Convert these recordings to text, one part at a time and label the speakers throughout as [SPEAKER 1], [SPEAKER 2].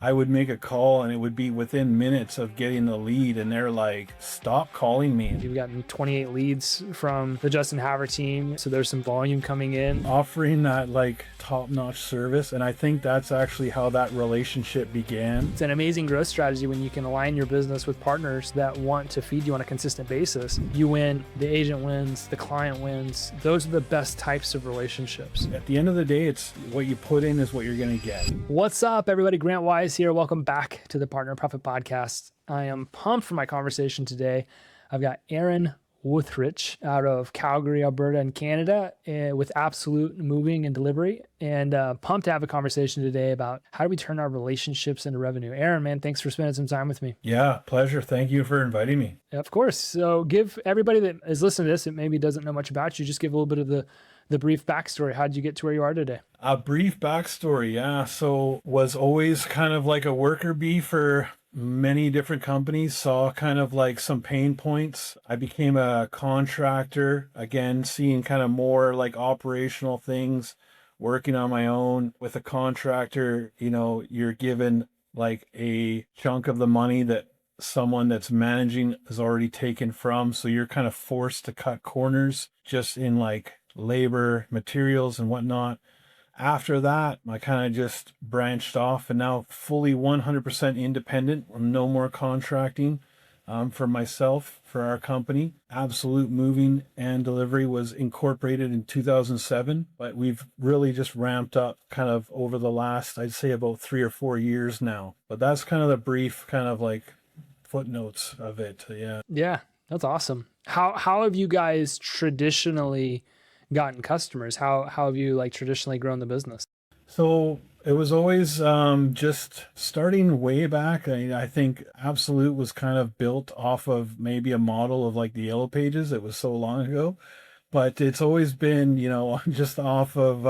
[SPEAKER 1] I would make a call and it would be within minutes of getting the lead, and they're like, stop calling me.
[SPEAKER 2] You've gotten 28 leads from the Justin Haver team, so there's some volume coming in.
[SPEAKER 1] Offering that like top-notch service, and I think that's actually how that relationship began.
[SPEAKER 2] It's an amazing growth strategy when you can align your business with partners that want to feed you on a consistent basis. You win, the agent wins, the client wins. Those are the best types of relationships.
[SPEAKER 1] At the end of the day, it's what you put in is what you're going to get.
[SPEAKER 2] What's up, everybody? Grant Wise here. Welcome back to the Partner Profit Podcast. I am pumped for my conversation today. I've got Aaron Wuthrich out of Calgary, Alberta in Canada with Absolute Moving and Delivery, and pumped to have a conversation today about how do we turn our relationships into revenue. Aaron, man, thanks for spending some time with me.
[SPEAKER 1] Yeah, pleasure. Thank you for inviting me.
[SPEAKER 2] Of course. So give everybody that is listening to this that maybe doesn't know much about you, just give a little bit of the brief backstory. How did you get to where you are today?
[SPEAKER 1] A brief backstory, yeah. So was always kind of like a worker bee for many different companies, saw kind of like some pain points. I became a contractor, again, seeing kind of more like operational things, working on my own with a contractor. You know, you're given like a chunk of the money that someone that's managing is already taken from. So you're kind of forced to cut corners just in like labor, materials, and whatnot. After that, I kind of just branched off and now fully 100% independent. No more contracting for myself, for our company. Absolute Moving and Delivery was incorporated in 2007, but we've really just ramped up kind of over the last, I'd say about 3 or 4 years now. But that's kind of the brief kind of like footnotes of it. Yeah.
[SPEAKER 2] Yeah, that's awesome. How have you guys traditionally gotten customers? How have you like traditionally grown the business?
[SPEAKER 1] So it was always just starting way back. I think Absolute was kind of built off of maybe a model of like the Yellow Pages. It was so long ago, but it's always been, you know, just off of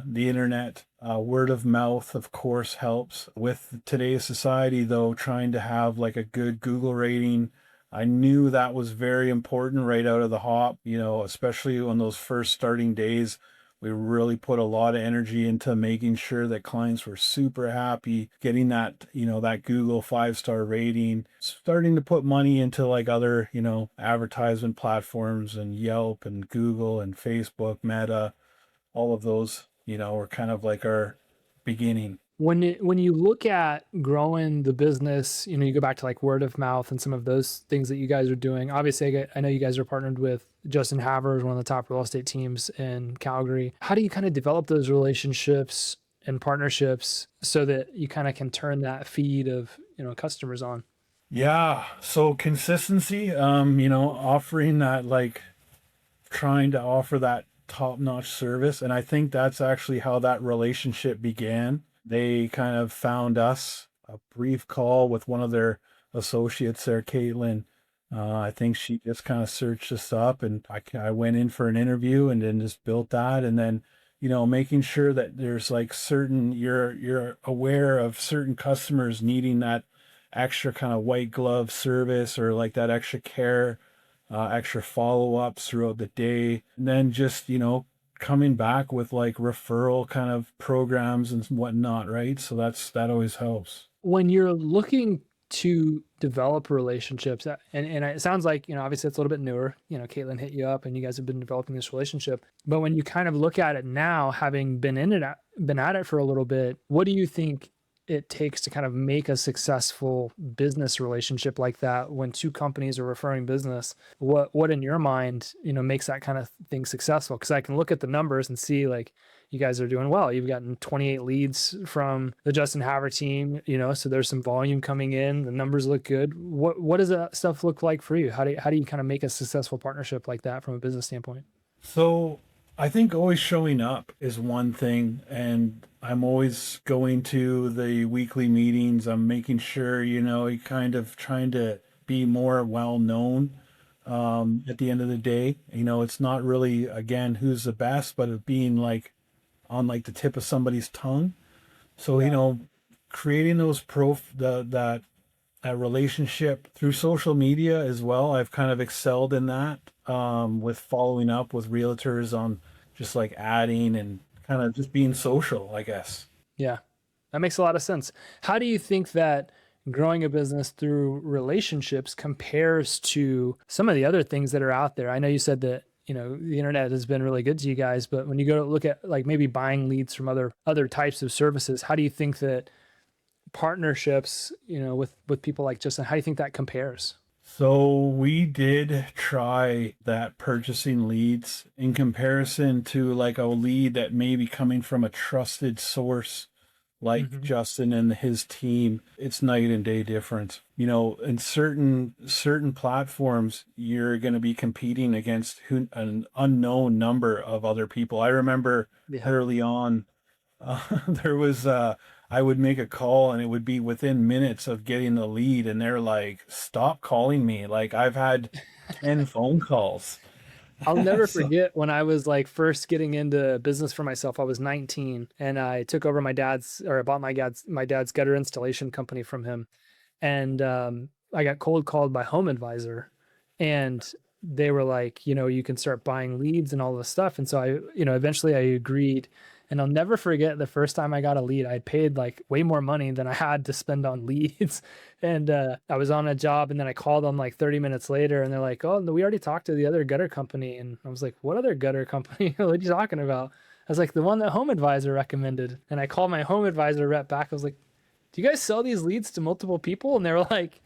[SPEAKER 1] the internet. Word of mouth, of course, helps. With today's society, though, trying to have like a good Google rating, I knew that was very important right out of the hop, you know, especially on those first starting days. We really put a lot of energy into making sure that clients were super happy, getting that, you know, that Google 5-star rating, starting to put money into like other, you know, advertisement platforms and Yelp and Google and Facebook, Meta, all of those, you know, were kind of like our beginning.
[SPEAKER 2] When you look at growing the business, you know, you go back to like word of mouth and some of those things that you guys are doing. Obviously, I know you guys are partnered with Justin Haver, one of the top real estate teams in Calgary. How do you kind of develop those relationships and partnerships so that you kind of can turn that feed of, you know, customers on?
[SPEAKER 1] Yeah, so consistency, you know, offering that like trying to offer that top-notch service, and I think that's actually how that relationship began. They kind of found us a brief call with one of their associates there, Caitlin. I think she just kind of searched us up, and I went in for an interview and then just built that. And then, you know, making sure that there's like certain, you're aware of certain customers needing that extra kind of white glove service or like that extra care, extra follow-ups throughout the day. And then just, you know, coming back with like referral kind of programs and whatnot, right? So that always helps.
[SPEAKER 2] When you're looking to develop relationships, and it sounds like, you know, obviously it's a little bit newer, you know, Caitlin hit you up and you guys have been developing this relationship, but when you kind of look at it now, having been at it for a little bit, what do you think it takes to kind of make a successful business relationship like that when two companies are referring business? What in your mind, you know, makes that kind of thing successful? Because I can look at the numbers and see like you guys are doing well. You've gotten 28 leads from the Justin Haver team, you know, so there's some volume coming in. The numbers look good. What does that stuff look like for you? How do you kind of make a successful partnership like that from a business standpoint?
[SPEAKER 1] So I think always showing up is one thing, and I'm always going to the weekly meetings. I'm making sure, you know, you kind of trying to be more well known. At the end of the day, you know, it's not really again who's the best, but it being like on like the tip of somebody's tongue. So, you
[SPEAKER 2] Yeah.
[SPEAKER 1] know, creating those that relationship through social media as well. I've kind of excelled in that, with following up with realtors on just like adding and kind of just being social, I guess.
[SPEAKER 2] Yeah. That makes a lot of sense. How do you think that growing a business through relationships compares to some of the other things that are out there? I know you said that, the internet has been really good to you guys, but when you go to look at like maybe buying leads from other types of services, how do you think that partnerships, with people like Justin, how do you think that compares?
[SPEAKER 1] So we did try that purchasing leads in comparison to like a lead that may be coming from a trusted source like
[SPEAKER 2] Hmm.
[SPEAKER 1] Justin and his team. It's night and day difference. In certain platforms, you're going to be competing against an unknown number of other people. I remember
[SPEAKER 2] Yeah.
[SPEAKER 1] early on, there was I would make a call and it would be within minutes of getting the lead, and they're like, "Stop calling me." Like I've had 10 phone calls.
[SPEAKER 2] I'll never
[SPEAKER 1] So
[SPEAKER 2] forget when I was like first getting into business for myself. I was 19 and I took over I bought my dad's gutter installation company from him. And I got cold called by Home Advisor, and they were like, you can start buying leads and all this stuff. And so eventually I agreed. And I'll never forget the first time I got a lead. I paid like way more money than I had to spend on leads. And I was on a job, and then I called them like 30 minutes later, and they're like, "Oh, no, we already talked to the other gutter company." And I was like, "What other gutter company? What are you talking about?" I was like, "The one that Home Advisor recommended." And I called my Home Advisor rep back. I was like, "Do you guys sell these leads to multiple people?" And they were like,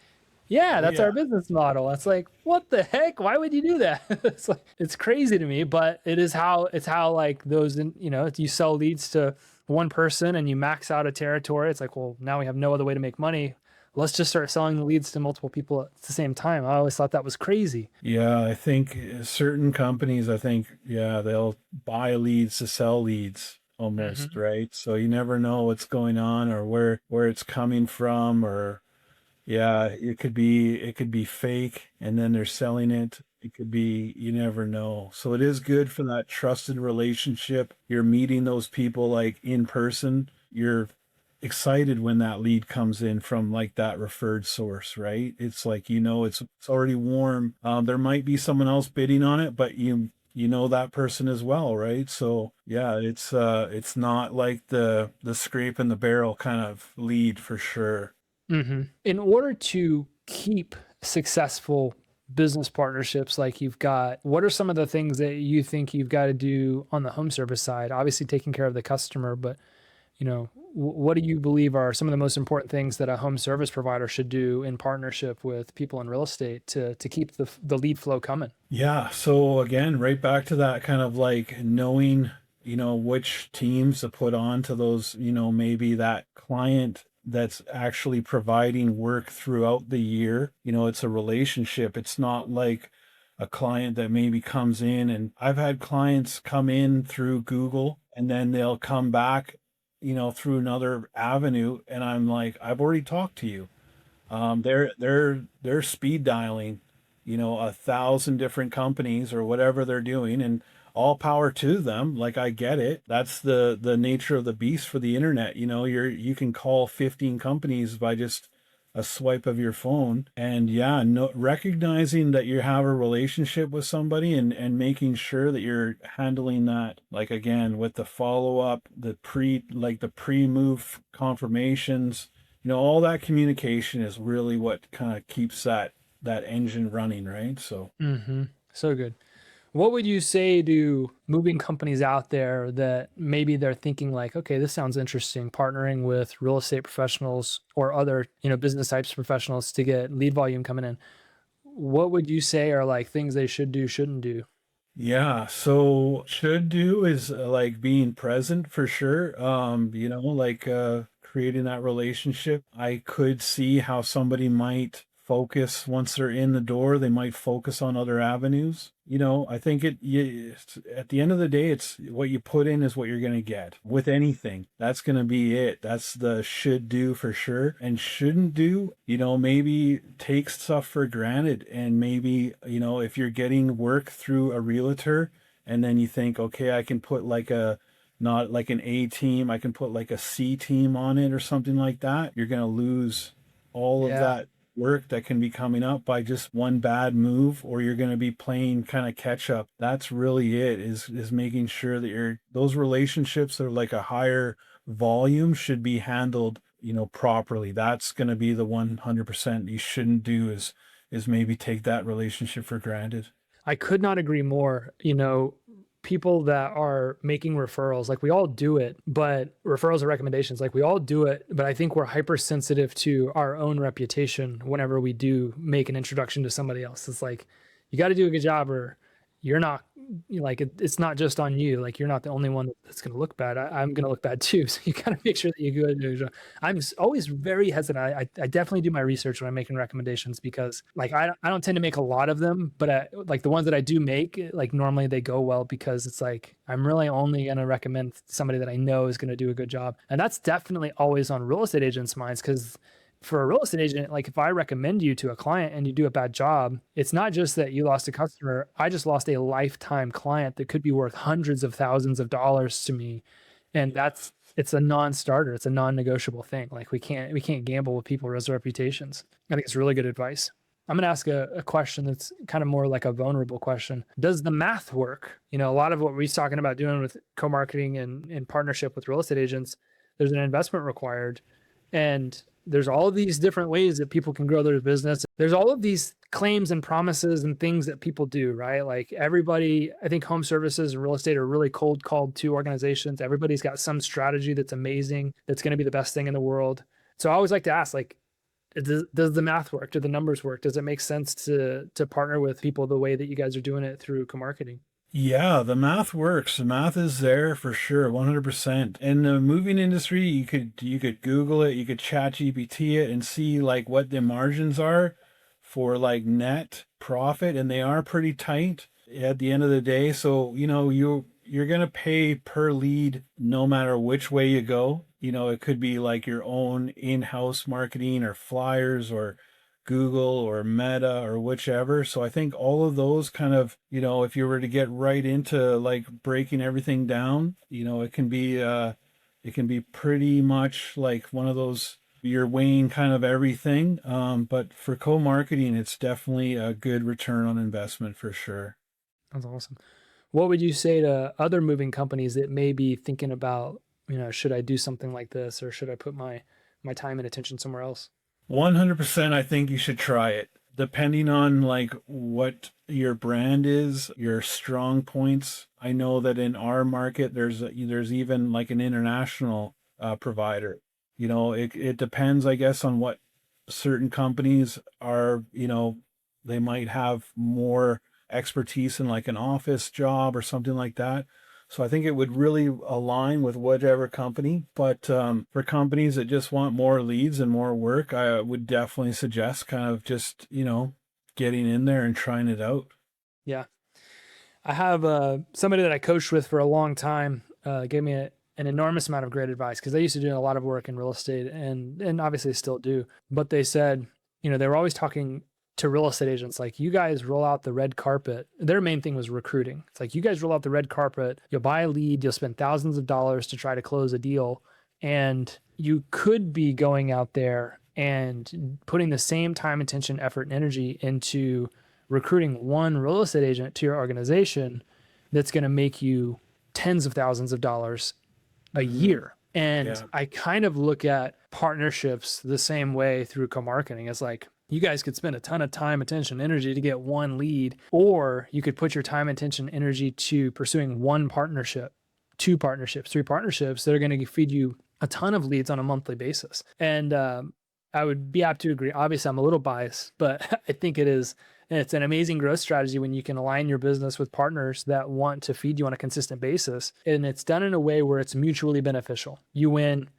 [SPEAKER 2] "Yeah, that's
[SPEAKER 1] yeah,
[SPEAKER 2] our business model." It's like, what the heck? Why would you do that? It's like, it's crazy to me, but it's how like if you sell leads to one person and you max out a territory, it's like, well, now we have no other way to make money. Let's just start selling the leads to multiple people at the same time. I always thought that was crazy.
[SPEAKER 1] yeah. I think certain companies, I think, yeah, they'll buy leads to sell leads almost,
[SPEAKER 2] Hmm.
[SPEAKER 1] right? So you never know what's going on or where it's coming from, or yeah, it could be fake and then they're selling it. It could be, you never know. So it is good for that trusted relationship. You're meeting those people like in person. You're excited when that lead comes in from like that referred source, right? It's like, it's already warm. There might be someone else bidding on it, but you know that person as well, right? So yeah, it's not like the scrape in the barrel kind of lead for sure.
[SPEAKER 2] In order to keep successful business partnerships like you've got, what are some of the things that you think you've got to do on the home service side? Obviously, taking care of the customer, but what do you believe are some of the most important things that a home service provider should do in partnership with people in real estate to keep the lead flow coming?
[SPEAKER 1] Yeah, so again, right back to that kind of like knowing, which teams to put on to those, maybe that client that's actually providing work throughout the year. It's a relationship. It's not like a client that maybe comes in, and I've had clients come in through Google and then they'll come back, through another avenue, and I'm like, I've already talked to you. They're speed dialing, 1,000 different companies or whatever they're doing, and all power to them. Like I get it. That's the nature of the beast for the internet. You can call 15 companies by just a swipe of your phone. And yeah, no, recognizing that you have a relationship with somebody and making sure that you're handling that, like again, with the follow up, the pre-move confirmations, all that communication is really what kind of keeps that engine running, right? So
[SPEAKER 2] Hmm. So good. What would you say to moving companies out there that maybe they're thinking like, okay, this sounds interesting, partnering with real estate professionals or other, business types of professionals to get lead volume coming in? What would you say are like things they should do, shouldn't do?
[SPEAKER 1] yeah, so should do is like being present for sure. Like creating that relationship. I could see how somebody might focus once they're in the door, they might focus on other avenues. I think at the end of the day, it's what you put in is what you're going to get with anything. That's going to be it. That's the should do for sure. And shouldn't do, maybe take stuff for granted. And maybe, if you're getting work through a realtor and then you think, okay, I can put like not like an A team, I can put like a C team on it or something like that, you're going to lose all of
[SPEAKER 2] Yeah.
[SPEAKER 1] that work that can be coming up by just one bad move, or you're going to be playing kind of catch up. That's really it, is making sure that those relationships are like a higher volume should be handled, properly. That's going to be the 100% you shouldn't do is maybe take that relationship for granted.
[SPEAKER 2] I could not agree more. You know, people that are making referrals, like we all do it, but referrals are recommendations, like we all do it, but I think we're hypersensitive to our own reputation whenever we do make an introduction to somebody else. It's like, you got to do a good job or you're not like, it's not just on you. Like you're not the only one that's going to look bad. I'm going to look bad too. So you got to make sure that you do a good job. Always very hesitant. I definitely do my research when I'm making recommendations because like I don't tend to make a lot of them, but like the ones that I do make, like normally they go well because it's like I'm really only going to recommend somebody that I know is going to do a good job. And that's definitely always on real estate agents' minds because for a real estate agent, like if I recommend you to a client and you do a bad job, it's not just that you lost a customer. I just lost a lifetime client that could be worth hundreds of thousands of dollars to me. And it's a non-starter. It's a non-negotiable thing. Like we can't gamble with people's reputations. I think it's really good advice. I'm going to ask a question that's kind of more like a vulnerable question. Does the math work? You know, a lot of what we're talking about doing with co-marketing and in partnership with real estate agents, there's an investment required. And there's all of these different ways that people can grow their business. There's all of these claims and promises and things that people do, right? Like everybody, I think home services and real estate are really cold called to organizations. Everybody's got some strategy that's amazing, that's going to be the best thing in the world. So I always like to ask, like, does the math work? Do the numbers work? Does it make sense to partner with people the way that you guys are doing it through co-marketing?
[SPEAKER 1] Yeah, the math works. The math is there for sure, 100%. In the moving industry, you could Google it, you could chat GPT it and see like what the margins are for like net profit, and they are pretty tight at the end of the day. So, you're gonna pay per lead no matter which way you go. It could be like your own in-house marketing or flyers or Google or Meta or whichever. So I think all of those kind of, if you were to get right into like breaking everything down, it can be pretty much like one of those you're weighing kind of everything. But for co-marketing, it's definitely a good return on investment for sure.
[SPEAKER 2] That's awesome. What would you say to other moving companies that may be thinking about, should I do something like this or should I put my time and attention somewhere else?
[SPEAKER 1] 100%, I think you should try it. Depending on like what your brand is, your strong points. I know that in our market, there's even like an international provider. It depends, I guess, on what certain companies are. They might have more expertise in like an office job or something like that. So I think it would really align with whatever company. But for companies that just want more leads and more work, I would definitely suggest kind of just, getting in there and trying it out.
[SPEAKER 2] Yeah. I have somebody that I coached with for a long time gave me an enormous amount of great advice because I used to do a lot of work in real estate and obviously still do. But they said, they were always talking to real estate agents like, you guys roll out the red carpet. Their main thing was recruiting. It's like, you guys roll out the red carpet, you'll buy a lead, you'll spend thousands of dollars to try to close a deal. And you could be going out there and putting the same time, attention, effort, and energy into recruiting one real estate agent to your organization that's going to make you tens of thousands of dollars a year. And
[SPEAKER 1] Yeah.
[SPEAKER 2] I kind of look at partnerships the same way through co-marketing. It's like, you guys could spend a ton of time, attention, energy to get one lead, or you could put your time, attention, energy to pursuing one partnership, two partnerships, three partnerships that are going to feed you a ton of leads on a monthly basis. And I would be apt to agree. Obviously, I'm a little biased, but I think it's an amazing growth strategy when you can align your business with partners that want to feed you on a consistent basis. And it's done in a way where it's mutually beneficial. You win,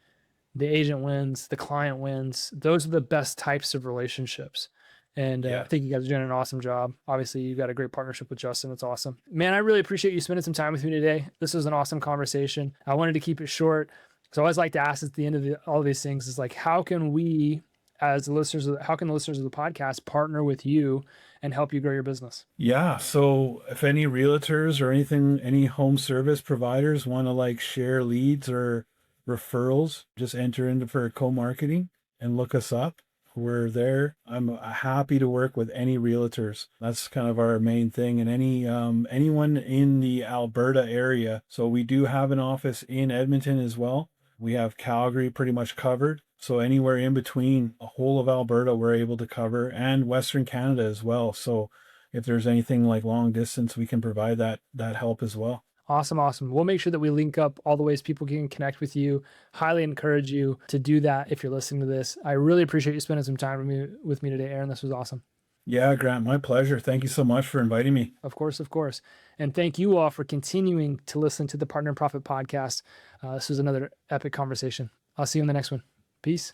[SPEAKER 2] the agent wins, the client wins. Those are the best types of relationships. And I
[SPEAKER 1] Yeah.
[SPEAKER 2] think you guys are doing an awesome job. Obviously, you've got a great partnership with Justin. It's awesome. Man, I really appreciate you spending some time with me today. This was an awesome conversation. I wanted to keep it short. So I always like to ask at the end of all of these things is like, how can we as listeners, how can the listeners of the podcast partner with you and help you grow your business?
[SPEAKER 1] Yeah. So if any realtors or any home service providers want to like share leads or referrals, just enter into for co-marketing and look us up. We're there. I'm happy to work with any realtors. That's kind of our main thing. And anyone in the Alberta area. So we do have an office in Edmonton as well, We have Calgary pretty much covered. So anywhere in between the whole of Alberta, we're able to cover, and Western Canada as well. So if there's anything like long distance, we can provide that help as well.
[SPEAKER 2] Awesome, awesome. We'll make sure that we link up all the ways people can connect with you. Highly encourage you to do that if you're listening to this. I really appreciate you spending some time with me today, Aaron. This was awesome.
[SPEAKER 1] Yeah, Grant, my pleasure. Thank you so much for inviting me.
[SPEAKER 2] Of course, of course. And thank you all for continuing to listen to the Partner and Profit podcast. This was another epic conversation. I'll see you in the next one. Peace.